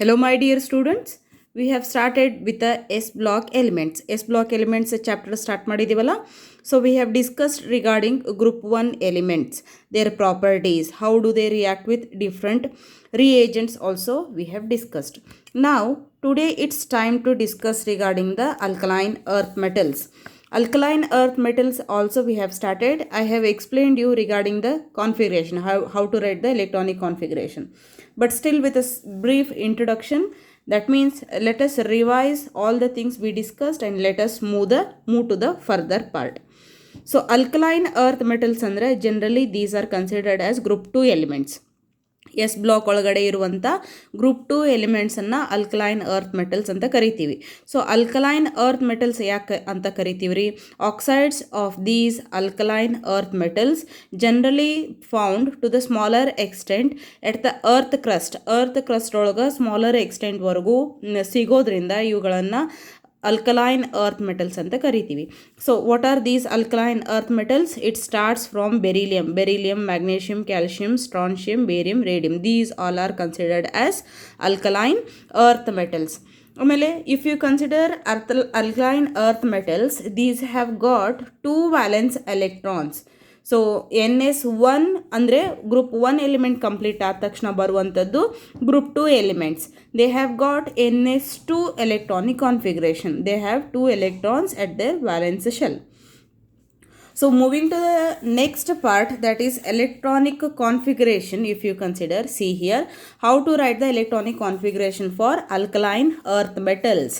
Hello, my dear students. We have started with the S block elements. S block elements chapter start ಮಾಡಿದಿವಲ್ಲ. So we have discussed regarding group 1 elements, their properties, how do they react with different reagents also we have discussed. Now today it's time to discuss regarding the alkaline earth metals. Alkaline earth metals also we have started. I have explained you regarding the configuration, how to write the electronic configuration. But still with a brief introduction, that means let us revise all the things we discussed and let us move to the further part. So alkaline earth metals andre generally these are considered as group 2 elements. S block ಒಳಗಡೆ ಇರುವಂಥ group 2 ಎಲಿಮೆಂಟ್ಸನ್ನು alkaline earth metals ಅಂತ ಕರಿತೀವಿ. So alkaline earth metals ಯಾಕೆ ಅಂತ ಕರಿತೀವಿ ರೀ? Oxides of these alkaline earth metals generally found to the smaller extent at the earth crust ಒಳಗೆ ಸ್ಮಾಲರ್ ಎಕ್ಸ್ಟೆಂಟ್ವರೆಗೂ ಸಿಗೋದ್ರಿಂದ ಇವುಗಳನ್ನು alkaline earth metals anta ಕರಿತೀವಿ. So what are these alkaline earth metals? It starts from beryllium, magnesium, calcium, strontium, barium, radium. These all are considered as alkaline earth metals. ಆಮೇಲೆ if you consider alkaline earth metals, these have got 2 valence electrons. So NS1 ಅಂದರೆ group 1 element complete ಆದ ತಕ್ಷಣ ಬರುವಂಥದ್ದು group 2 elements. They have got NS2 electronic configuration. They have 2 electrons at their valence shell. So moving to the next part, that is electronic configuration. If you consider, see here how to write the electronic configuration for alkaline earth metals.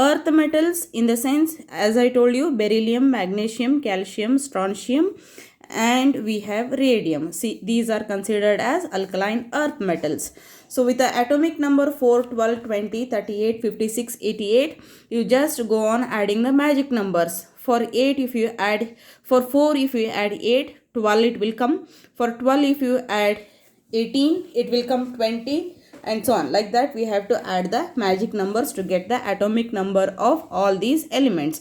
Earth metals in the sense, as I told you, beryllium, magnesium, calcium, strontium, and we have radium. See, these are considered as alkaline earth metals. So with the atomic number 4, 12, 20, 38, 56, 88, you just go on adding the magic numbers. For 8 if you add, for 4 if you add 8, 12 it will come. For 12 if you add 18, it will come 20, and so on. Like that we have to add the magic numbers to get the atomic number of all these elements.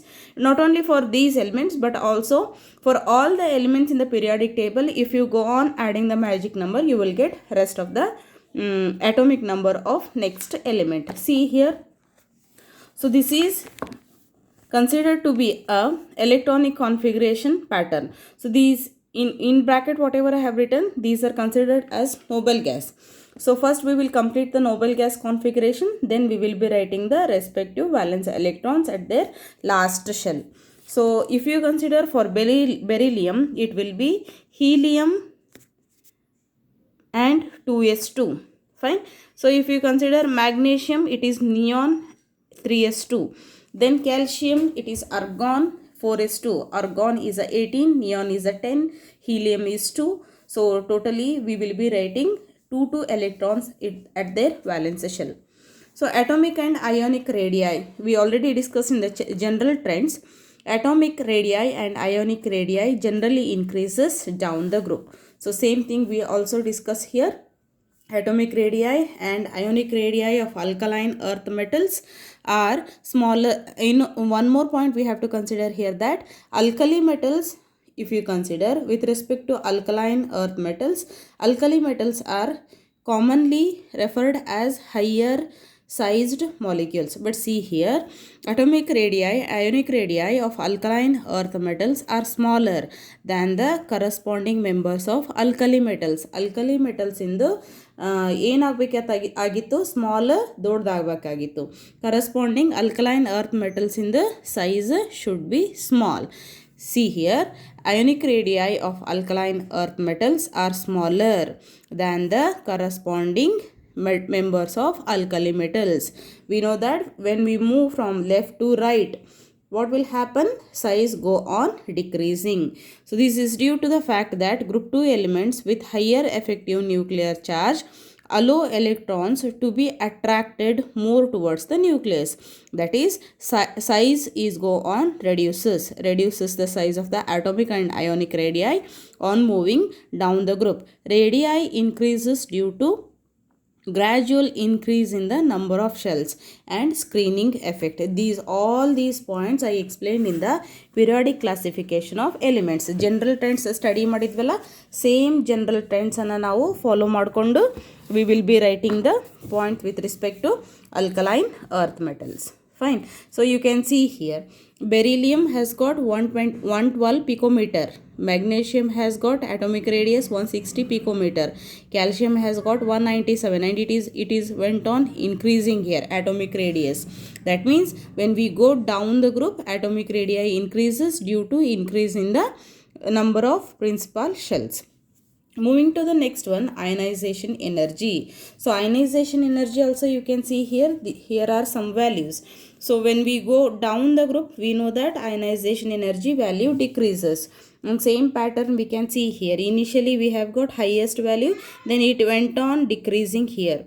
Not only for these elements but also for all the elements in the periodic table, if you go on adding the magic number, you will get rest of the atomic number of next element. See here. So this is considered to be a electronic configuration pattern. So these in bracket whatever I have written, these are considered as noble gas. So first we will complete the noble gas configuration, then we will be writing the respective valence electrons at their last shell. So if you consider for beryllium, it will be helium and 2s2. Fine. So if you consider magnesium, it is neon 3s2. Then calcium, it is argon 4s2. Argon is a 18, neon is a 10, helium is 2. So totally we will be writing 2 electrons at their valence shell. So atomic and ionic radii, we already discussed in the general trends. Atomic radii and ionic radii generally increases down the group. So same thing we also discuss here. Atomic radii and ionic radii of alkaline earth metals are smaller. In one more point we have to consider here, that alkali metals, if you consider with respect to alkaline earth metals, alkali metals are commonly referred as higher sized molecules. But see here, atomic radii, ionic radii of alkaline earth metals are smaller than the corresponding members of alkali metals. Alkali metals ಇಂದು ಏನಾಗಬೇಕಾಗಿತ್ತು, small ದೊಡ್ಡದಾಗಬೇಕಾಗಿತ್ತು. Corresponding alkaline earth metals ಇಂದ size should be small. See here, ionic radii of alkaline earth metals are smaller than the corresponding members of alkali metals. We know that when we move from left to right, what will happen? Size go on decreasing. So this is due to the fact that group 2 elements with higher effective nuclear charge allow electrons to be attracted more towards the nucleus. That is, size is go on reduces the size of the atomic and ionic radii on moving down the group. Radii increases due to gradual increase in the number of shells, and screening effect. All these points I explained in the periodic classification of elements. General trends study ಮಾಡಿದ್ವಲ್ಲ, same general trends ಅನ್ನು ನಾವು follow ಮಾಡಿಕೊಂಡು we will be writing the point with respect to alkaline earth metals. Fine. So you can see here, beryllium has got 112 picometer, magnesium has got atomic radius 160 picometer, calcium has got 197, and it is went on increasing here atomic radius. That means when we go down the group, atomic radii increases due to increase in the number of principal shells. Moving to the next one, ionization energy. So ionization energy also you can see here, here are some values. So when we go down the group, we know that ionization energy value decreases. And same pattern we can see here. Initially we have got highest value, then it went on decreasing here.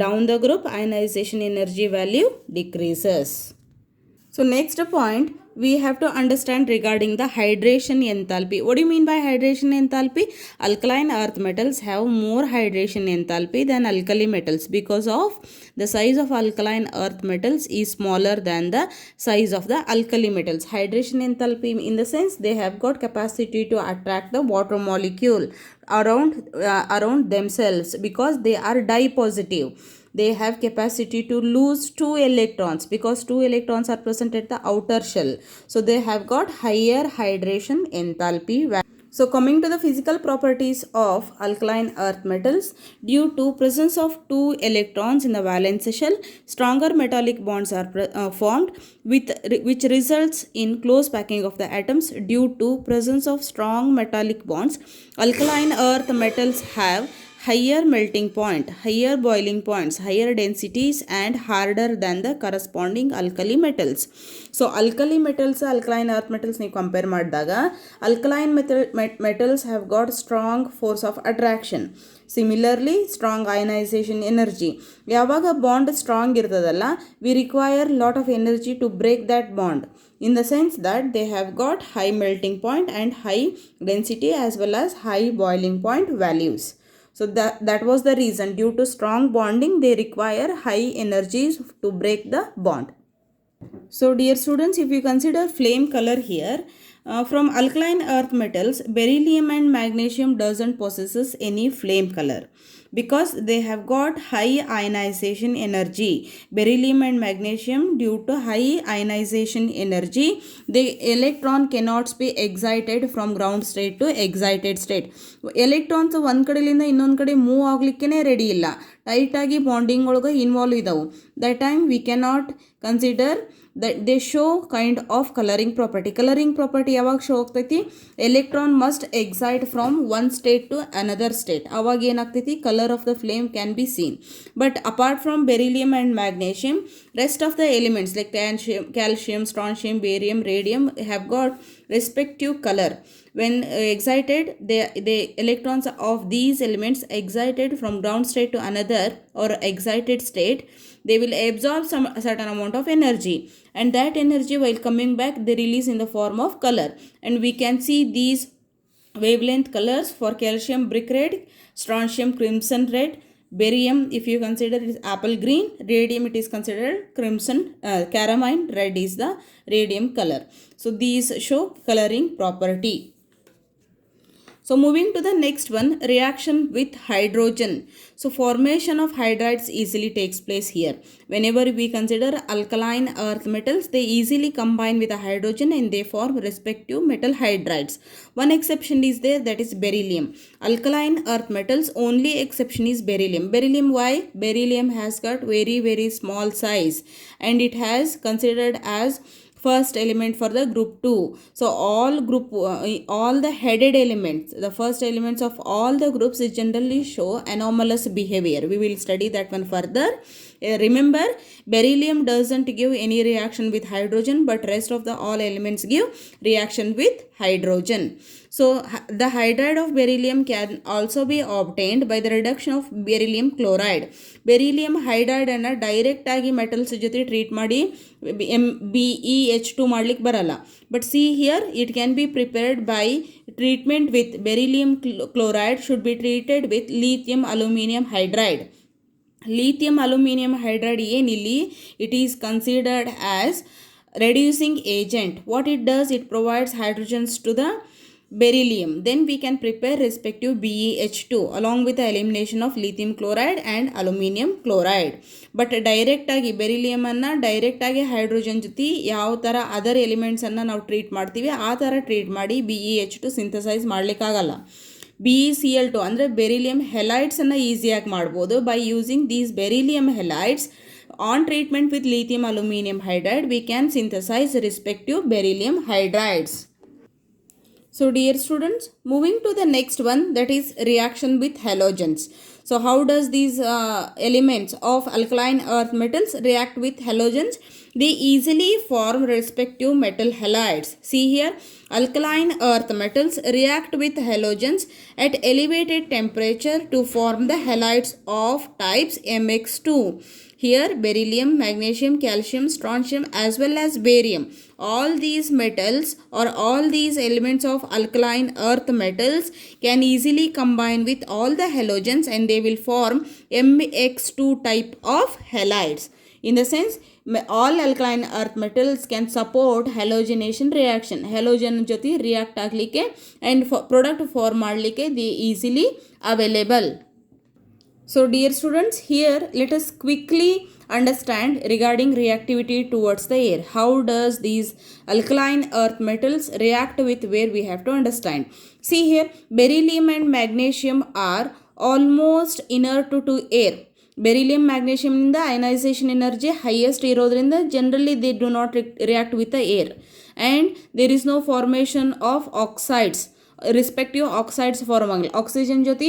Down the group, ionization energy value decreases. So next point, we have to understand regarding the hydration enthalpy. What do you mean by hydration enthalpy? Alkaline earth metals have more hydration enthalpy than alkali metals because of the size of alkaline earth metals is smaller than the size of the alkali metals. Hydration enthalpy in the sense they have got capacity to attract the water molecule around themselves because they are dye positive. They have capacity to lose 2 electrons because 2 electrons are present at the outer shell. So they have got higher hydration enthalpy. So coming to the physical properties of alkaline earth metals, due to presence of 2 electrons in the valence shell, stronger metallic bonds are formed which results in close packing of the atoms. Due to presence of strong metallic bonds, alkaline earth metals have higher melting point, higher boiling points, higher densities, and harder than the corresponding alkali metals. So alkali metals, alkaline earth metals ನೀವು compare ಮಾಡಿದಾಗ alkaline metals have got strong force of attraction. Similarly, strong ionization energy. ಯಾವಾಗ bond strong ಇರ್ತದಲ್ಲ, we require lot of energy to break that bond, in the sense that they have got high melting point and high density as well as high boiling point values. So that was the reason. Due to strong bonding, they require high energies to break the bond. So dear students, if you consider flame color here, from alkaline earth metals, beryllium and magnesium doesn't possesses any flame color because they have got high ionization energy. Beryllium and magnesium, due to high ionization energy, the electron cannot be excited from ground state to excited state. Electrons ಒಂದು ಕಡೆಯಿಂದ ಇನ್ನೊಂದು ಕಡೆ move ಆಗಲಿಕ್ಕೇ ready ಇಲ್ಲ, ಟೈಟಾಗಿ bonding ಒಳಗೆ involve ಇದಾವೆ. That time we cannot consider that they show kind of coloring property. Coloring property ಯಾವಾಗ show ಆಗ್ತೈತಿ, electron must excite from one state to another state. ಆವಾಗ ಏನಾಗ್ತೈತಿ, color of the flame can be seen. But apart from beryllium and magnesium, rest of the elements like calcium, strontium, barium, radium have got respective color. When excited, the electrons of these elements excited from ground state to another or excited state, they will absorb some certain amount of energy, and that energy while coming back they release in the form of color. And we can see these wavelength colors for calcium brick red, strontium crimson red, barium if you consider it is apple green, radium it is considered crimson carmine red is the radium color. So these show coloring property. So moving to the next one, reaction with hydrogen. So formation of hydrides easily takes place here. Whenever we consider alkaline earth metals, they easily combine with a hydrogen and they form respective metal hydrides. One exception is there, that is beryllium. Alkaline earth metals, only exception is beryllium. Beryllium, why? Beryllium has got very small size and it has considered as first element for the group 2. So all the headed elements, the first elements of all the groups generally show anomalous behavior. We will study that one further. Remember, beryllium doesn't give any reaction with hydrogen, but rest of the all elements give reaction with hydrogen. So the hydride of beryllium can also be obtained by the reduction of beryllium chloride. Beryllium hydride ಅನ್ನು direct ಆಗಿ metals ಜೊತೆ treat ಮಾಡಿ BeH2 ಮಾಡ್ಲಿಕ್ಕೆ ಬರಲ್ಲ. But see here it can be prepared by treatment with beryllium chloride should be treated with lithium aluminum hydride. lithium aluminum hydride ಏನಿಲ್ಲಿ it is considered as reducing agent. What it does, it provides hydrogens to the beryllium. Then we can prepare respective BeH2 along with the elimination of lithium chloride and aluminum chloride. But ಡೈರೆಕ್ಟಾಗಿ ಬೆರಿಲಿಯಮನ್ನು ಡೈರೆಕ್ಟಾಗಿ hydrogen ಜೊತೆ ಯಾವ ಥರ other ಎಲಿಮೆಂಟ್ಸನ್ನು ನಾವು treat ಮಾಡ್ತೀವಿ ಆ ಥರ treat ಮಾಡಿ BeH2 ಸಿಂಥಸೈಸ್ ಮಾಡಲಿಕ್ಕಾಗಲ್ಲ. BeCl2 ಅಂದರೆ ಬೆರಿಲಿಯಂ ಹೆಲೈಡ್ಸನ್ನು ಈಸಿಯಾಗಿ ಮಾಡ್ಬೋದು. By using these beryllium halides on treatment with lithium aluminum hydride we can synthesize respective beryllium hydrides. So dear students, moving to the next one, that is reaction with halogens. So how does these elements of alkaline earth metals react with halogens? They easily form respective metal halides. See here, alkaline earth metals react with halogens at elevated temperature to form the halides of types Mx2. Here beryllium, magnesium, calcium, strontium as well as barium, all these metals or all these elements of alkaline earth metals can easily combine with all the halogens and they will form Mx2 type of halides. In the sense, all alkaline earth metals can support halogenation reaction. Halogen joti react aglike and product form ಮಾಡಲಿಕ್ಕೆ they easily available. So dear students, here let us quickly understand regarding reactivity towards the air. How does these alkaline earth metals react with where we have to understand. See here, beryllium and magnesium are almost inert to air. Beryllium magnesium in the ionization energy highest irodrinda generally they do not react with the air and there is no formation of oxides. Respective oxides form ಆಗಲಿ oxygen ಜೊತೆ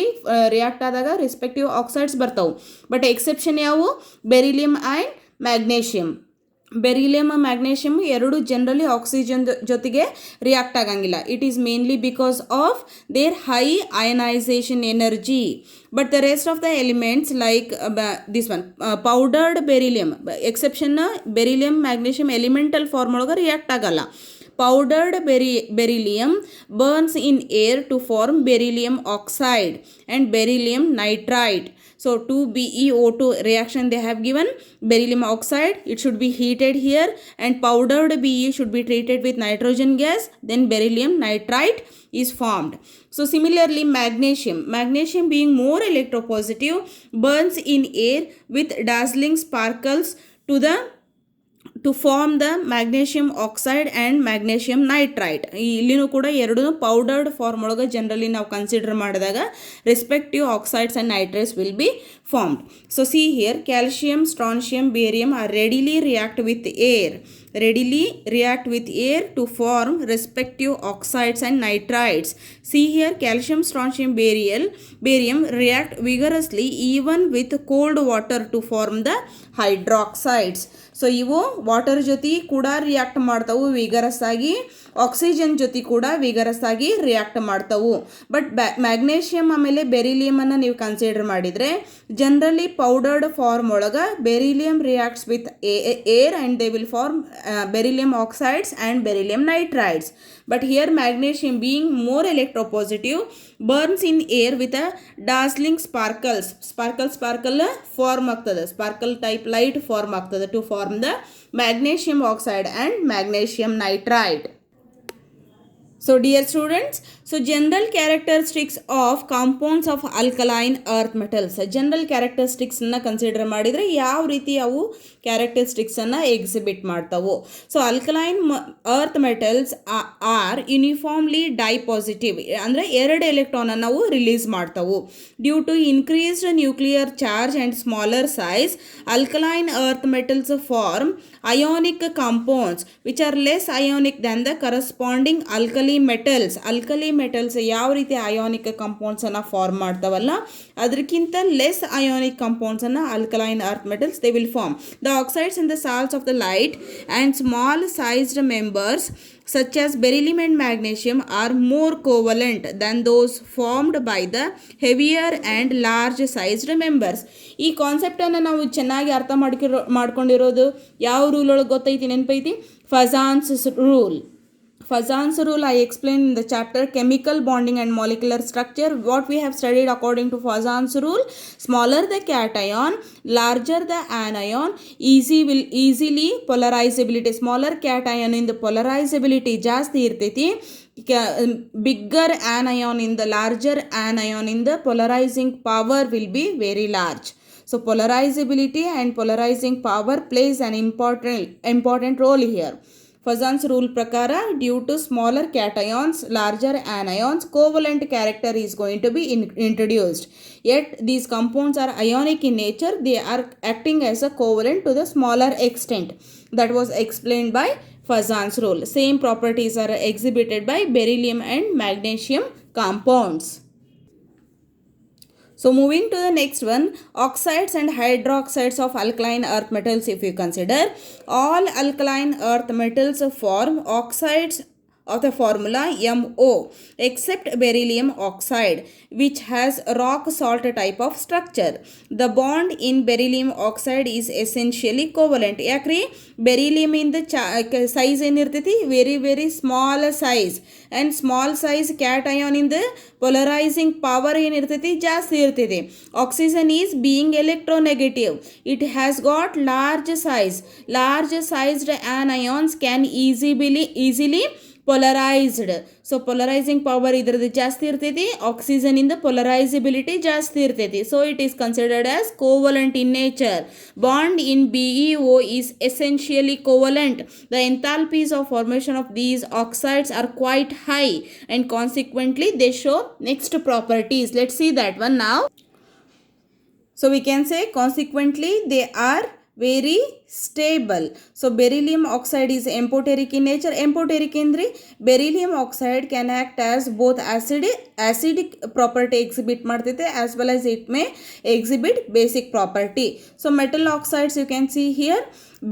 react ಆದಾಗ respective oxides ಬರ್ತಾವೆ. But exception ಯಾವುವು? Beryllium and magnesium. Beryllium magnesium ಎರಡು generally oxygen ಜೊತೆಗೆ react ಆಗಂಗಿಲ್ಲ. It is mainly because of their high ionization energy. But the rest of the elements like this one powdered beryllium exception beryllium magnesium elemental form ಒಳಗೆ react ಆಗಲ್ಲ. Powdered beryllium burns in air to form beryllium oxide and beryllium nitride. So 2BeO2 reaction they have given beryllium oxide, it should be heated here and powdered Be should be treated with nitrogen gas, then beryllium nitride is formed. So similarly magnesium being more electropositive burns in air with dazzling sparkles to form the magnesium oxide and magnesium nitride. ಇಲ್ಲಿನೂ ಕೂಡ ಎರಡೂ powdered form ಒಳಗೆ generally ನಾವು consider ಮಾಡಿದಾಗ respective oxides and nitrates will be formed. So see here calcium, strontium, barium are readily react with air to form respective oxides and nitrides. See here, calcium, strontium, barium react vigorously even with cold water to form the hydroxides. So ಇವು water ಜೊತೆ ಕೂಡ react ಮಾಡ್ತಾವು vigorous ಆಗಿ, oxygen ಜೊತೆ ಕೂಡ vigorous ಆಗಿ react ಮಾಡ್ತಾವು. But magnesium ಆಮೇಲೆ ಬೆರಿಲಿಯಮನ್ನು ನೀವು ಕನ್ಸಿಡರ್ ಮಾಡಿದರೆ ಜನರಲಿ ಪೌಡರ್ಡ್ ಫಾರ್ಮ್ ಒಳಗೆ beryllium reacts with air and they will form beryllium oxides and beryllium nitrides. But here magnesium being more electropositive burns in air with a dazzling sparkle form ಆಗ್ತದೆ, sparkle type light form ಆಗ್ತದೆ to form the magnesium oxide and magnesium nitride. So dear students, so general characteristics of compounds of alkaline earth metals. General characteristics ಅನ್ನು consider ಮಾಡಿದರೆ ಯಾವ ರೀತಿ ಅವು characteristics ಅನ್ನು exhibit ಮಾಡ್ತಾವು. So alkaline earth metals are uniformly dipositive ಅಂದರೆ ಎರಡು electron ಅನ್ನು ನಾವು ರಿಲೀಸ್ ಮಾಡ್ತಾವು. Due to increased nuclear charge and smaller size alkaline earth metals form ionic compounds which are less ionic than the corresponding alkali metals. ಯಾವ ರೀತಿ ionic compounds ಅನ್ನು form ಮಾಡ್ತಾವಲ್ಲ ಅದಕ್ಕಿಂತ less ionic compounds ಅನ್ನು alkaline earth metals they will form. The oxides and the salts of the light and small sized members such as beryllium and magnesium are more covalent than those formed by the heavier and large sized members. ಈ ಕಾನ್ಸೆಪ್ಟನ್ನು ನಾವು ಚೆನ್ನಾಗಿ ಅರ್ಥ ಮಾಡ್ಕೊಂಡಿರೋದು ಯಾವ rule ಒಳಗೆ ಗೊತ್ತೈತಿ, ನೆನಪೈತಿ? ಫಜಾನ್ಸ್ rule. Fazan's rule I explained in the chapter chemical bonding and molecular structure. What we have studied according to Fazan's rule, smaller the cation, larger the anion, easily polarizability. Smaller cation in the polarizability ಜಾಸ್ತಿ ಇರ್ತೈತಿ, bigger anion in the larger anion in the polarizing power will be very large. So polarizability and polarizing power plays an important role here. Fazan's rule prakara, due to smaller cations, larger anions, covalent character is going to be introduced. Yet these compounds are ionic in nature, they are acting as a covalent to the smaller extent. That was explained by Fazan's rule. Same properties are exhibited by beryllium and magnesium compounds. So moving to the next one, oxides and hydroxides of alkaline earth metals. If you consider, all alkaline earth metals form oxides of the formula MO except beryllium oxide, which has rock salt type of structure. The bond in beryllium oxide is essentially covalent. Yakri beryllium in the size ಏನಿರ್ತೈತಿ very small size, and small size cation in the polarizing power ಏನಿರ್ತೈತಿ ಜಾಸ್ತಿ ಇರ್ತೈತಿ. Oxygen is being electronegative, it has got large sized anions can easily polarized. So polarizing power ಇದ್ರದ್ದು ಜಾಸ್ತಿ ಇರ್ತೈತಿ, oxygen ಇಂದ polarizability ಜಾಸ್ತಿ ಇರ್ತೈತಿ. So it is considered as covalent in nature. Bond in BeO is essentially covalent. The enthalpies of formation of these oxides are quite high, and consequently they show next properties. Let's see that one now. So we can say consequently they are very stable. So beryllium oxide is amphoteric in nature. Amphoteric indri beryllium oxide can act as both acidic property exhibit ಮಾಡ್ತೈತೆ, as well as it may exhibit basic property. So metal oxides you can see here,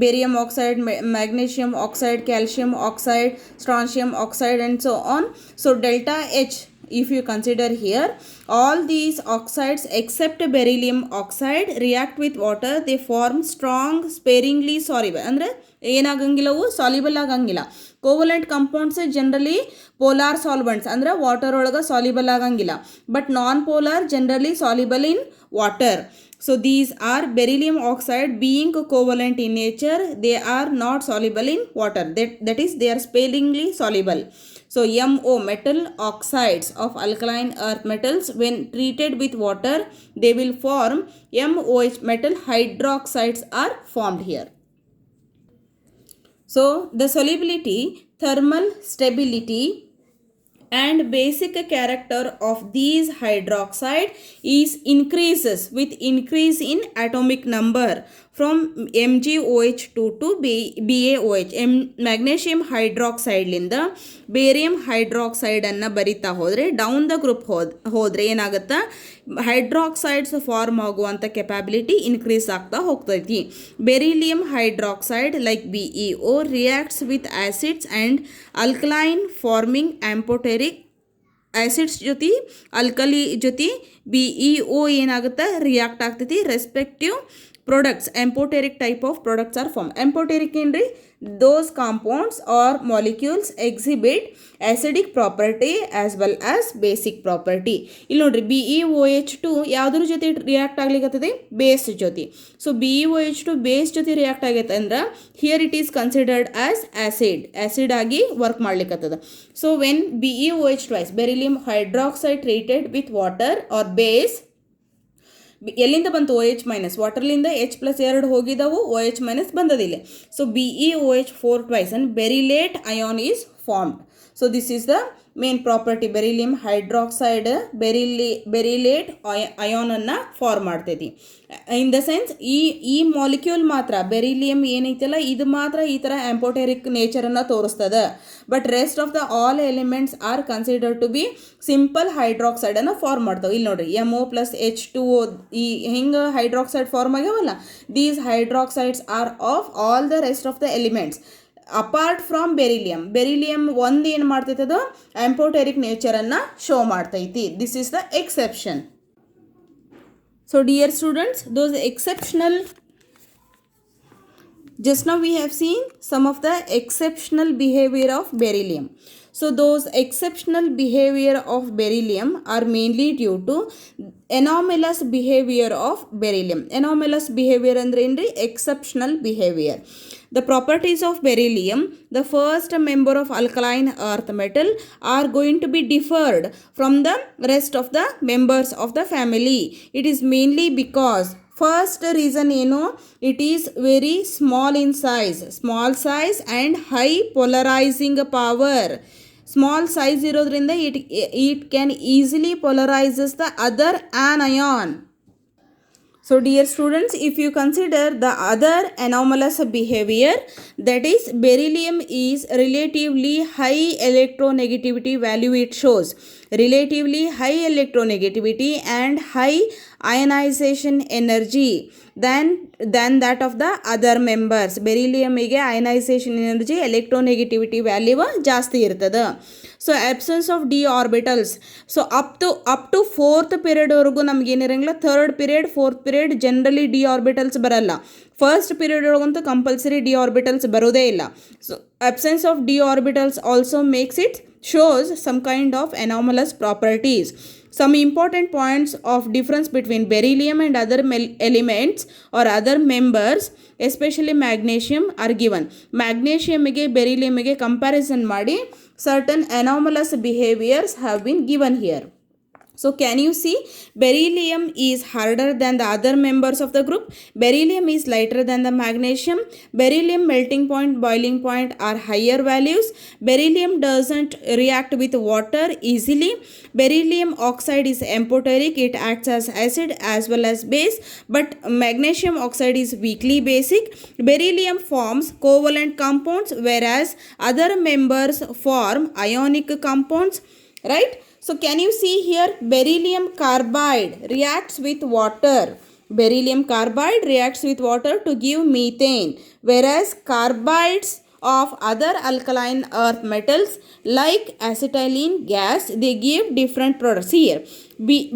barium oxide, magnesium oxide, calcium oxide, strontium oxide, and so on. So delta H, if you consider here, all these oxides except beryllium oxide react with water. They form strong sparingly soluble, ಅಂದ್ರೆ ಏನಾಗಂಗಿಲ್ಲ, ಅವು soluble ಆಗಂಗಿಲ್ಲ. Covalent compounds generally polar solvents, ಅಂದ್ರೆ water ಒಳಗೆ soluble ಆಗಂಗಿಲ್ಲ. But non polar generally soluble in water. So these are beryllium oxide being covalent in nature, they are not soluble in water. That is, they are sparingly soluble. So MO, metal oxides of alkaline earth metals, when treated with water, they will form MOH, metal hydroxides are formed here. So the solubility, thermal stability and basic character of these hydroxide is increases with increase in atomic number from MgOH2 to BaOH. magnesium hydroxide ಲಿಂದ barium hydroxide ಅನ್ನು ಬರಿತಾ ಹೋದರೆ down the group ಹೋದರೆ ಏನಾಗುತ್ತಾ, hydroxides form ಆಗುವಂಥ capability increase ಆಗ್ತಾ ಹೋಗ್ತೈತಿ. Beryllium hydroxide like BeO reacts with acids and alkaline forming amphoteric acids ಜೊತೆ ಅಲ್ಕಲಿ ಜೊತೆ BeO ಏನಾಗುತ್ತೆ, ರಿಯಾಕ್ಟ್ ಆಗ್ತೈತಿ. Respective products, amphoteric type of products are formed. Amphoteric indri those compounds or molecules exhibit acidic property as well as basic property. ಇಲ್ಲಿ ನೋಡ್ರಿ BeOH2 ಯಾವುದ್ರ ಜೊತೆ react ಆಗ್ಲಿಕ್ಕತ್ತದೆ, base ಜೊತೆ. ಸೊ BeOH2 ಬೇಸ್ ಜೊತೆ ರಿಯಾಕ್ಟ್ ಆಗೈತೆ ಅಂದ್ರೆ here it is considered as acid ಆಗಿ ವರ್ಕ್ ಮಾಡ್ಲಿಕ್ಕತ್ತದ. So when BeOH twice, beryllium hydroxide treated with water or base, ಎಲ್ಲಿಂದ ಬಂತು OH ಮೈನಸ್, ವಾಟರ್ಲಿಂದ H+ 2 ಹೋಗಿದ್ದವು, OH ಮೈನಸ್ ಬಂದದಿಲ್ಲ. So BeOH4 twice and berylate ion is formed. So this is the main property, beryllium hydroxide berylate ion ಅನ್ನು form ಮಾಡ್ತೈತಿ. In the sense ಈ molecule ಮಾತ್ರ beryllium ಏನೈತಲ್ಲ ಇದು ಮಾತ್ರ ಈ ಥರ ಆಂಪೋಟೆರಿಕ್ ನೇಚರನ್ನು ತೋರಿಸ್ತದೆ. But rest of the all elements are considered to be simple ಹೈಡ್ರಾಕ್ಸೈಡನ್ನು ಫಾರ್ಮ್ ಮಾಡ್ತಾವೆ. ಇಲ್ಲಿ ನೋಡಿರಿ MO + H2O ಈ ಹಿಂಗೆ ಹೈಡ್ರಾಕ್ಸೈಡ್ ಫಾರ್ಮ್ ಆಗ್ಯಾವಲ್ಲ, these hydroxides are of all the rest of the elements apart from beryllium ಒಂದು ಏನು ಮಾಡ್ತೈತೆ, ಅದು ಆಂಪೋಟೆರಿಕ್ ನೇಚರನ್ನು ಶೋ ಮಾಡ್ತೈತಿ. This is the exception. So dear students, those exceptional Just now we have seen some of the exceptional behavior of beryllium. So those exceptional behavior of beryllium are mainly due to anomalous behavior of beryllium. Anomalous behavior andre exceptional behavior. The properties of beryllium, the first member of alkaline earth metal, are going to be differed from the rest of the members of the family. It is mainly because first reason it is very small in size and high polarizing power. Small size irodrinda it can easily polarizes the other anion. So dear students, if you consider the other anomalous behavior, that is beryllium is relatively high electronegativity value it shows. Relatively high electronegativity and high ionization energy than that of the other members. Beryllium ige ionization energy electronegativity value ಜಾಸ್ತಿ ಇರ್ತದೆ. So absence of d orbitals. So up to fourth period ವರೆಗೂ ನಮ್ಗೆ ಏನಿರಂಗಿಲ್ಲ, third period fourth period generally d orbitals ಬರಲ್ಲ. First period ಒಳಗಂತೂ compulsory d orbitals ಬರೋದೇ ಇಲ್ಲ. So absence of d orbitals also makes it shows some kind of anomalous properties. Some important points of difference between beryllium and other elements or other members, especially magnesium, are given. Magnesium ಗೆ beryllium ಗೆ comparison ಮಾಡಿ certain anomalous behaviors have been given here. So can you see, beryllium is harder than the other members of the group. Beryllium is lighter than the magnesium. Beryllium melting point, boiling point are higher values. Beryllium doesn't react with water easily. Beryllium oxide is amphoteric. It acts as acid as well as base. But magnesium oxide is weakly basic. Beryllium forms covalent compounds, whereas other members form ionic compounds. Right? So can you see here, beryllium carbide reacts with water. Beryllium carbide reacts with water to give methane, whereas carbides of other alkaline earth metals like acetylene gas, they give different products. Here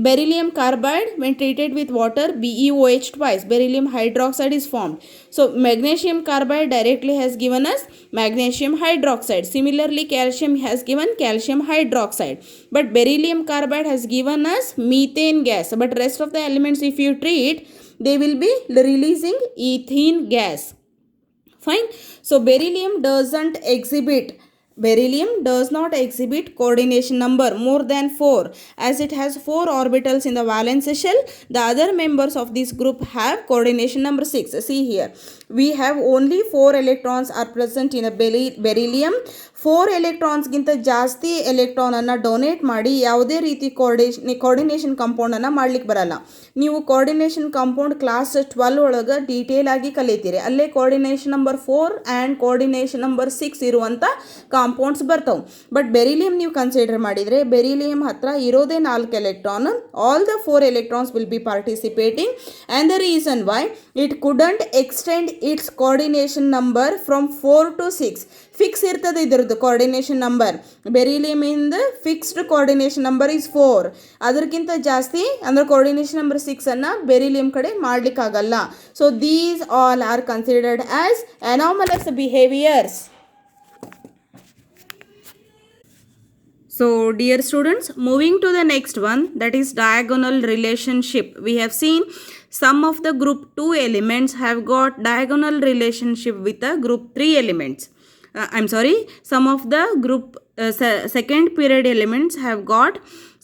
beryllium carbide, when treated with water, BeOH twice, beryllium hydroxide is formed. So magnesium carbide directly has given us magnesium hydroxide. Similarly calcium has given calcium hydroxide, but beryllium carbide has given us methane gas. But rest of the elements, if you treat, they will be releasing ethene gas. Fine. So beryllium does not exhibit coordination number more than 4, as it has 4 orbitals in the valence shell. The other members of this group have coordination number 6. See here, we have only 4 electrons are present in a beryllium. 4 electrons ಗಿಂತ ಜಾಸ್ತಿ electron ಅನ್ನು donate ಮಾಡಿ ಯಾವುದೇ ರೀತಿ coordination compound ಅನ್ನು ಮಾಡ್ಲಿಕ್ಕೆ ಬರಲ್ಲ. ನೀವು ಕೋಆರ್ಡಿನೇಷನ್ ಕಾಂಪೌಂಡ್ ಕ್ಲಾಸ್ 12 ಒಳಗೆ ಡೀಟೇಲ್ ಆಗಿ ಕಲಿತೀರಿ. ಅಲ್ಲೇ coordination number 4 and coordination number 6 ಇರುವಂಥ ಕಾಂಪೌಂಡ್ಸ್ ಬರ್ತಾವೆ. ಬಟ್ ಬೆರಿಲಿಯಂ ನೀವು ಕನ್ಸಿಡರ್ ಮಾಡಿದರೆ, ಬೆರಿಲಿಯಂ ಹತ್ರ ಇರೋದೇ 4 electron. All the 4 electrons will be participating, and the reason why it couldn't extend its coordination number from 4 to 6. Fix ಇರ್ತದೆ ಇದರದ್ದು ಕೋಆರ್ಡಿನೇಷನ್ ನಂಬರ್. ಬೆರಿಲಿಯಮ್ ಇಂದ fixed coordination number is 4. ಅದಕ್ಕಿಂತ ಜಾಸ್ತಿ ಅಂದರೆ ಕೋಆರ್ಡಿನೇಷನ್ ನಂಬರ್ 6 ಅನ್ನು ಬೆರಿಲಿಯಂ ಕಡೆ ಮಾಡಲಿಕ್ಕಾಗಲ್ಲ. So these all are considered as anomalous behaviours. So dear students, moving to the next one, that is diagonal relationship. We have seen some of the group 2 elements have got diagonal relationship with the group 3 elements. Some of the group second period elements have got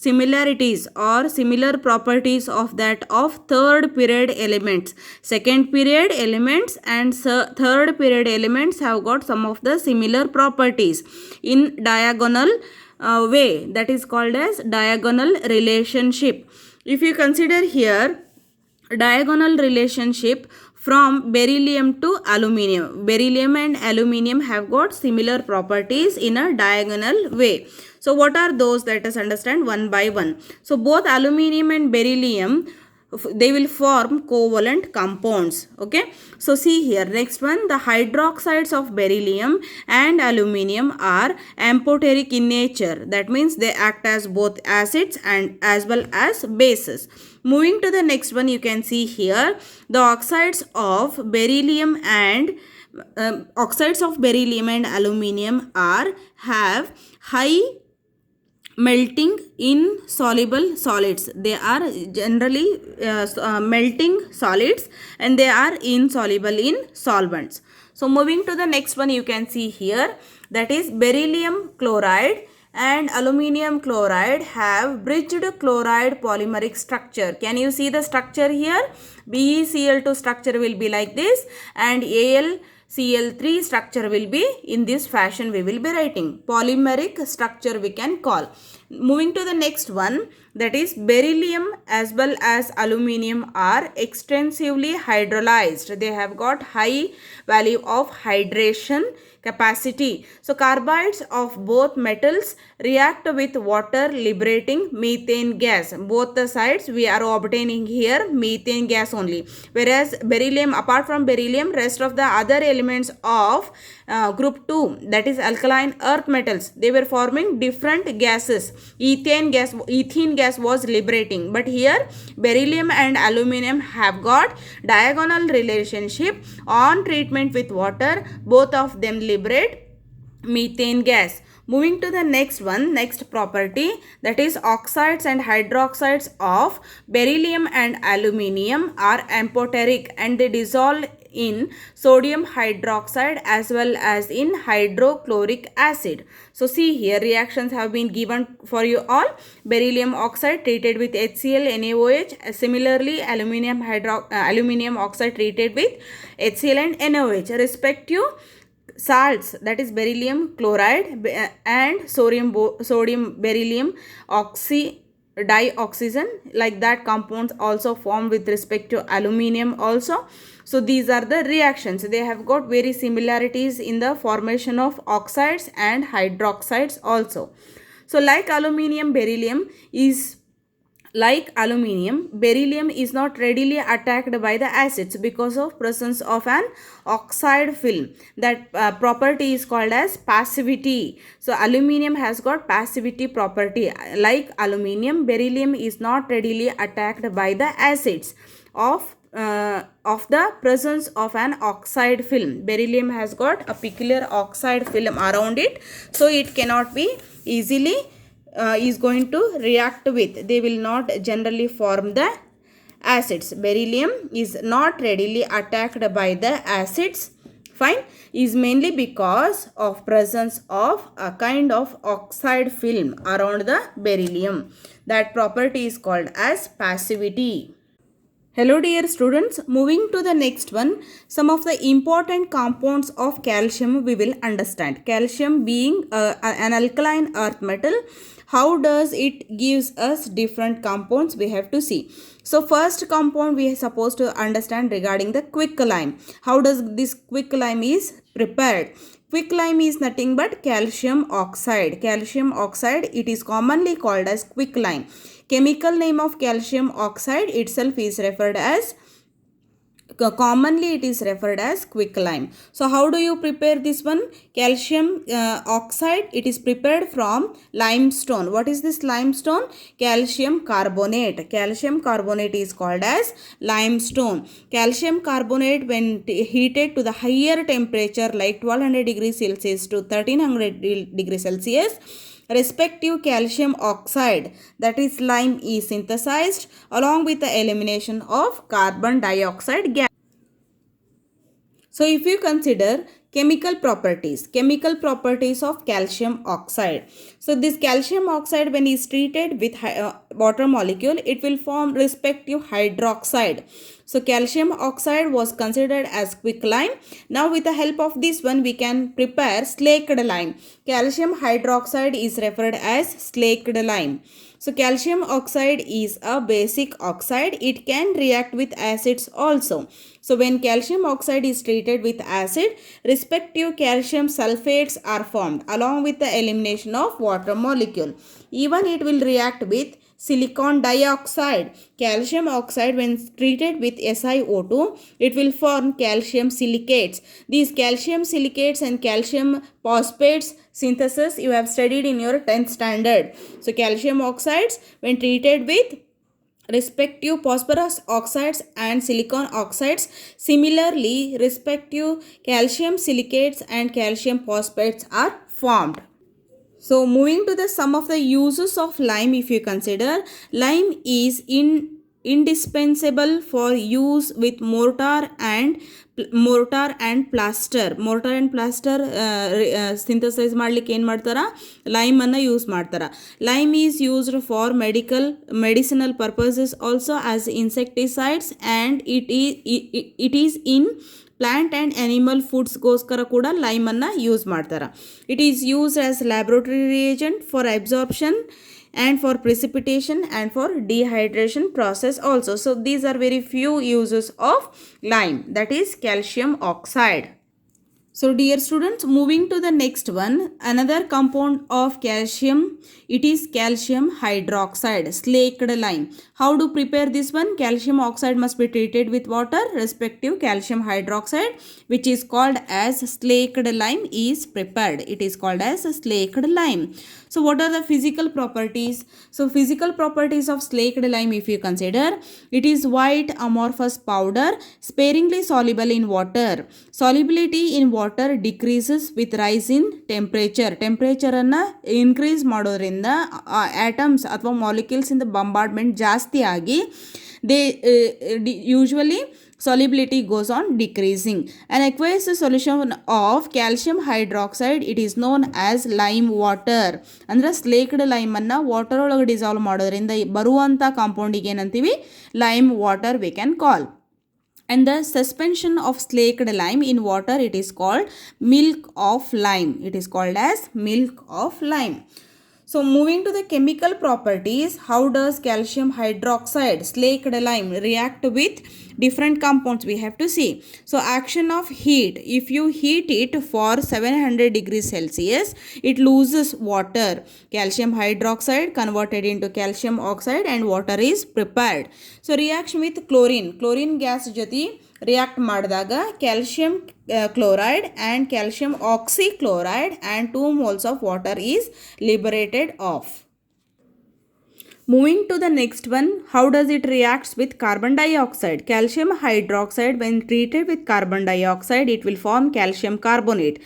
similarities or similar properties of that of third period elements. Second period elements and third period elements have got some of the similar properties in diagonal way, that is called as diagonal relationship. If you consider here diagonal relationship from beryllium to aluminium, beryllium and aluminium have got similar properties in a diagonal way. So what are those? Let us understand one by one. So both aluminium and beryllium, they will form covalent compounds. Okay, so see here, next one, the hydroxides of beryllium and aluminium are amphoteric in nature. That means they act as both acids and as well as bases. Moving to the next one, you can see here the oxides of beryllium and oxides of beryllium and aluminium have high melting in soluble solids. They are generally melting solids, and they are insoluble in solvents. So moving to the next one, you can see here, that is beryllium chloride and aluminium chloride have bridged chloride polymeric structure. Can you see the structure here? BeCl2 structure will be like this, and AlCl3 structure will be in this fashion. We will be writing polymeric structure, we can call. Moving to the next one, that is beryllium as well as aluminium are extensively hydrolyzed. They have got high value of hydration capacity. So carbides of both metals react with water, liberating methane gas. Both the sides we are obtaining here methane gas only. Whereas beryllium, apart from beryllium, rest of the other elements of group 2, that is alkaline earth metals, they were forming different gases. Ethane gas was liberating, but here beryllium and aluminium have got diagonal relationship. On treatment with water, both of them liberate methane gas. Moving to the next one, next property, that is oxides and hydroxides of beryllium and aluminium are amphoteric, and they dissolve in sodium hydroxide as well as in hydrochloric acid. So see here, reactions have been given for you all. Beryllium oxide treated with HCl NaOH. Similarly, aluminium oxide treated with HCl and NaOH. Respective salts, that is beryllium chloride and sodium beryllium dioxygen, like that compounds also form with respect to aluminium also. So these are the reactions. They have got very similarities in the formation of oxides and hydroxides also. So like aluminium, beryllium is not readily attacked by the acids because of presence of an oxide film. That property is called as passivity. So aluminium has got passivity property. Like aluminium, beryllium is not readily attacked by the acids of the presence of an oxide film. Beryllium has got a peculiar oxide film around it, so it cannot be easily is going to react with. They will not generally form the acids. Beryllium is not readily attacked by the acids, fine, is mainly because of presence of a kind of oxide film around the beryllium. That property is called as passivity. Hello dear students, moving to the next one, some of the important compounds of calcium we will understand. Calcium being an alkaline earth metal, how does it gives us different compounds, we have to see. So first compound we are supposed to understand regarding the quicklime. How does this quicklime is prepared? Quicklime is nothing but calcium oxide. Calcium oxide, it is commonly called as quicklime. Chemical name of calcium oxide itself is referred as, commonly it is referred as quicklime. So how do you prepare this one? Calcium oxide, it is prepared from limestone. What is this limestone? Calcium carbonate. Calcium carbonate is called as limestone. Calcium carbonate, when heated to the higher temperature like 1200 degrees Celsius to 1300 degrees Celsius, respective calcium oxide, that is lime, is synthesized along with the elimination of carbon dioxide gas. So if you consider chemical properties of calcium oxide. So this calcium oxide, when is treated with water molecule, it will form respective hydroxide. So calcium oxide was considered as quicklime. Now with the help of this one, we can prepare slaked lime. Calcium hydroxide is referred as slaked lime. So calcium oxide is a basic oxide. It can react with acids also. So when calcium oxide is treated with acid, respective calcium sulfates are formed along with the elimination of water molecule. Even it will react with silicon dioxide. Calcium oxide, when treated with SiO2, it will form calcium silicates. These calcium silicates and calcium phosphates synthesis you have studied in your 10th standard. So calcium oxides, when treated with respective phosphorus oxides and silicon oxides. Similarly, respective calcium silicates and calcium phosphates are formed. So moving to the some of the uses of lime, if you consider, lime is indispensable for use with mortar and plaster synthesize ಮಾಡ್ಲಿಕ್ಕೆ ಏನು ಮಾಡ್ತಾರ, lime ಅನ್ನು use ಮಾಡ್ತಾರ. Lime is used for medicinal purposes also as insecticides, and it is in plant and animal ಫುಡ್ಸ್ಗೋಸ್ಕರ ಕೂಡ ಲೈಮನ್ನು use ಮಾಡ್ತಾರೆ. It is used as laboratory reagent for absorption and for precipitation and for dehydration process also. So these are very few uses of lime, that is calcium oxide. So dear students, moving to the next one, another compound of calcium, it is calcium hydroxide, slaked lime. How to prepare this one? Calcium oxide must be treated with water, respective calcium hydroxide, which is called as slaked lime, is prepared. It is called as slaked lime. So what are the physical properties? So physical properties of slaked lime, if you consider, it is white amorphous powder, sparingly soluble in water. Solubility in water decreases with rise in temperature. Temperature ಅನ್ನು increase ಮಾಡೋದ್ರಿಂದ atoms ಅಥವಾ molecules ಇಂದ ಬಾಂಬಾರ್ಡ್ಮೆಂಟ್ ಜಾಸ್ತಿ ಆಗಿ they usually solubility goes on decreasing. An aqueous solution of calcium hydroxide, it is known as lime water. ಅಂದರೆ slaked ಲೈಮನ್ನು water ಒಳಗೆ dissolve ಮಾಡೋದ್ರಿಂದ ಬರುವಂಥ ಕಾಂಪೌಂಡಿಗೆ ಏನಂತೀವಿ, lime water we can call. And the suspension of slaked lime in water, it is called milk of lime. It is called as milk of lime. So moving to the chemical properties, how does calcium hydroxide, slaked lime, react with different compounds? We have to see. So action of heat, if you heat it for 700 degrees Celsius, it loses water. Calcium hydroxide converted into calcium oxide and water is prepared. So reaction with chlorine gas jati react ಮಾಡಿದಾಗ calcium chloride and calcium oxychloride and 2 moles of water is liberated off. Moving to the next one, how does it reacts with carbon dioxide? Calcium hydroxide, when treated with carbon dioxide, it will form calcium carbonate.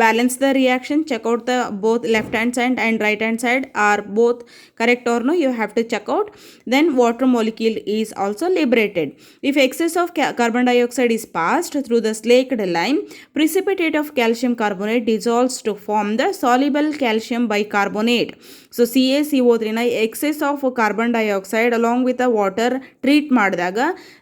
Balance the reaction, check out the both left hand side and right hand side are both correct or no, you have to check out. Then water molecule is also liberated. If excess of carbon dioxide is passed through the slaked lime, precipitate of calcium carbonate dissolves to form the soluble calcium bicarbonate. So CaCO3 na excess of carbon dioxide along with water treat ಮಾಡಿದಾಗ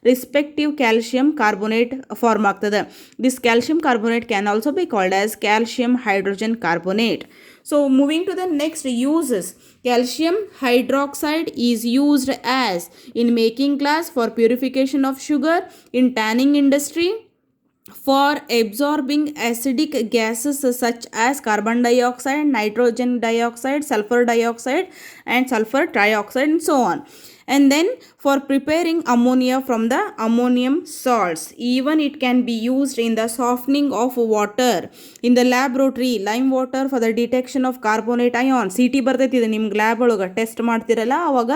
respective calcium carbonate form ಆಗ್ತದೆ. This calcium carbonate can also be called as calcium hydrogen carbonate. So moving to the next uses, calcium hydroxide is used as in making glass, for purification of sugar, in tanning industry, for absorbing acidic gases such as carbon dioxide, nitrogen dioxide, sulfur dioxide and sulfur trioxide and so on. And then for preparing ammonia from the ammonium salts. Even it can be used in the softening of water. In the laboratory, lime water for the detection of carbonate ion. CT ಬರ್ತೈತಿದೆ ನಿಮ್ಗೆ lab ಒಳಗೆ test ಮಾಡ್ತಿರಲ್ಲ ಅವಾಗ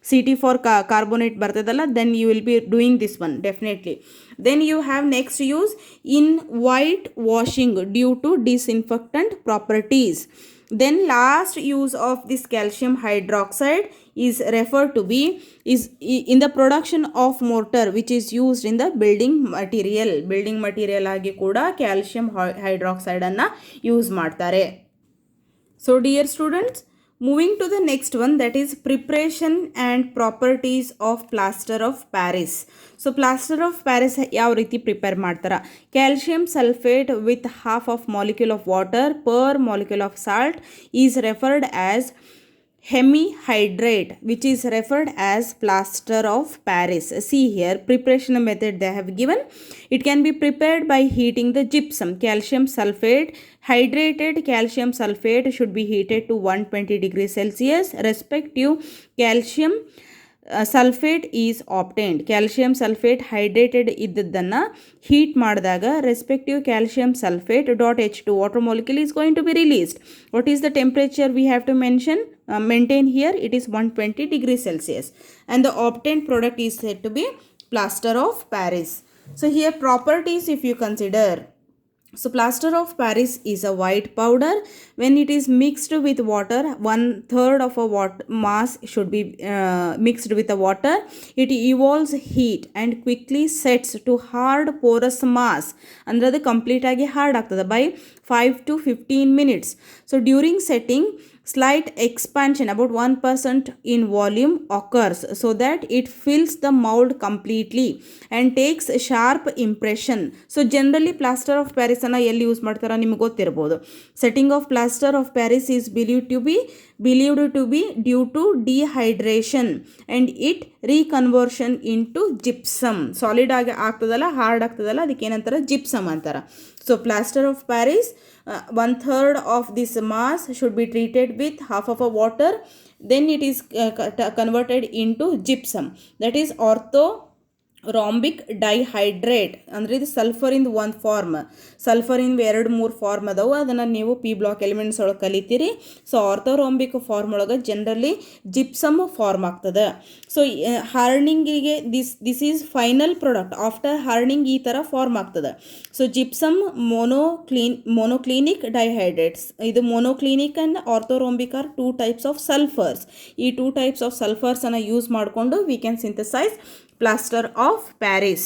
CT for carbonate ಬರ್ತದಲ್ಲ, then you will be doing this one definitely. Then you have next use in white washing due to disinfectant properties. Then last use of this calcium hydroxide is referred to be is in the production of mortar, which is used in the building material ಆಗಿ ಕೂಡ calcium hydroxide ಅನ್ನು use ಮಾಡ್ತಾರೆ. So dear students, moving to the next one, that is preparation and properties of plaster of Paris. So plaster of Paris ಯಾವ ರೀತಿ prepare ಮಾಡ್ತಾರ? Calcium sulphate with half of molecule of water per molecule of salt is referred as hemihydrate, which is referred as plaster of Paris. See here, preparation method they have given. It can be prepared by heating the gypsum. Calcium sulfate, hydrated calcium sulfate should be heated to 120 degrees Celsius. Respective calcium sulphate is obtained. Calcium sulphate hydrated ಇದ್ದದ್ದನ್ನು heat ಮಾಡಿದಾಗ respective calcium sulphate dot H2 water molecule is going to be released. What is the temperature we have to maintain here? It is 120 degrees Celsius, and the obtained product is said to be plaster of Paris. So here properties if you consider. So plaster of Paris is a white powder. When it is mixed with water, 1/3 of a mass should be mixed with the water. It evolves heat and quickly sets to hard porous mass. Andre adu complete agi hard ಆಗ್ತದೆ by 5 to 15 minutes. So during setting, slight expansion about 1% in volume occurs so that it fills the mold completely and takes sharp impression. So generally plaster of Paris ಅನ್ನು ಎಲ್ಲಿ use ಮಾಡ್ತಾರ ನಿಮಗೆ ಗೊತ್ತಿರಬಹುದು. Setting of plaster of Paris is believed to be due to dehydration and it reconversion into gypsum. Solid ಆಗಿ ಆಗ್ತದಲ್ಲ, hard ಆಗ್ತದಲ್ಲ, ಅದಕ್ಕೆ ಏನಂತಾರೆ, gypsum ಅಂತಾರ. So plaster of Paris, 1/3 of this mass should be treated with half of a water, then it is converted into gypsum, that is orthorhombic dihydrate. ಅಂದರೆ ಇದು ಸಲ್ಫರಿಂದ ಒಂದು form, ಸಲ್ಫರಿಂದ 2-3 form ಅದಾವು, ಅದನ್ನು ನೀವು ಪಿ ಬ್ಲಾಕ್ ಎಲಿಮೆಂಟ್ಸ್ ಒಳಗೆ ಕಲಿತೀರಿ. So orthorhombic form ಒಳಗೆ generally gypsum form ಆಗ್ತದೆ. ಸೊ ಹಾರ್ನಿಂಗಿಗೆ this is final product. After horning ಈ ಥರ ಫಾರ್ಮ್ ಆಗ್ತದೆ. ಸೊ ಜಿಪ್ಸಮ್ ಮೊನೋಕ್ಲಿನಿಕ್ ಡೈಹೈಡ್ರೇಟ್ಸ್, ಇದು monoclinic and orthorhombic are 2 types of sulfurs. ಈ 2 types of sulfurs ಅನ್ನು ಯೂಸ್ ಮಾಡಿಕೊಂಡು we can synthesize plaster of Paris.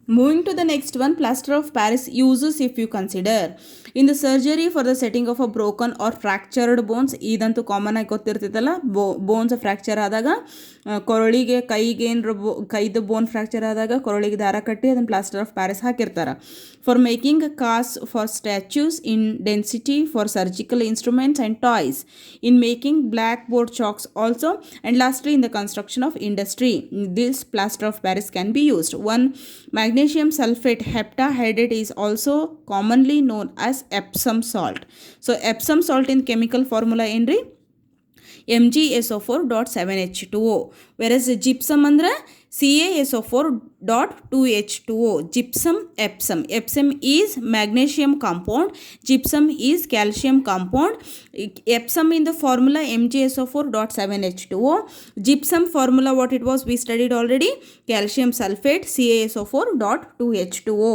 Moving to the next one, plaster of Paris uses if you consider. In the surgery for the setting of a broken or fractured bones, ಇದಂತೂ common ಆಗಿ ಗೊತ್ತಿರ್ತೈತಲ್ಲ, bones fracture ಆದಾಗ ಕೊರಳಿಗೆ ಕೈದು ಬೋನ್ fracture ಆದಾಗ ಕೊರಳಿಗೆ ದಾರ ಕಟ್ಟಿ ಅದನ್ನು plaster of Paris ಹಾಕಿರ್ತಾರೆ. For making cost for statues, in density for surgical instruments and toys, in making black board chalks also, and lastly in the construction of industry, this plaster of Paris can be used. One, magnesium sulfate heptahydrate is also commonly known as Epsom salt. So Epsom salt in chemical formula ಏನ್ರಿ, MgSO4.7H2O, whereas gypsum ಅಂದ್ರೆ CaSO4.2H2O. gypsum, Epsom is magnesium compound, gypsum is calcium compound. Epsom in the formula MgSO4.7H2O. gypsum formula what it was we studied already, calcium sulfate, CaSO4.2H2O.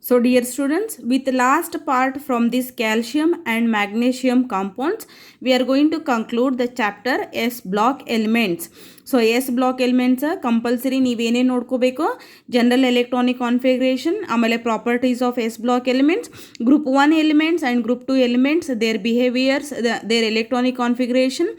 So dear students, with the last part from this calcium and magnesium compounds, we are going to conclude the chapter S block elements. So S block elements compulsory ನೀವೇನೇನು ನೋಡ್ಕೋಬೇಕು, general electronic configuration, ಆಮೇಲೆ properties of S block elements, group 1 elements and group 2 elements, their behaviours, their electronic configuration,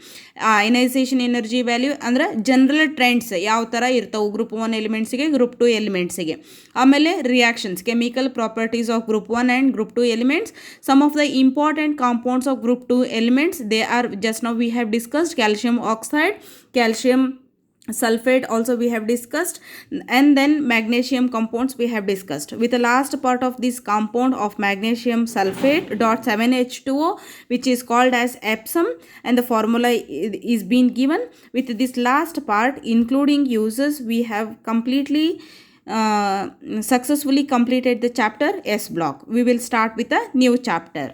ionisation energy value, ಅಂದರೆ general trends ಯಾವ ಥರ ಇರ್ತವೆ group 1 ಎಲಿಮೆಂಟ್ಸಿಗೆ, group 2 ಎಲಿಮೆಂಟ್ಸಿಗೆ. ಆಮೇಲೆ reactions, chemical properties of group 1 and group 2 elements, some of the important compounds of group 2 elements, they are just now we have discussed calcium oxide, calcium sulfate also we have discussed, and then magnesium compounds we have discussed. With the last part of this compound of magnesium sulfate .7H2O, which is called as Epsom, and the formula is being given. With this last part including uses, we have completely successfully completed the chapter S block. We will start with a new chapter.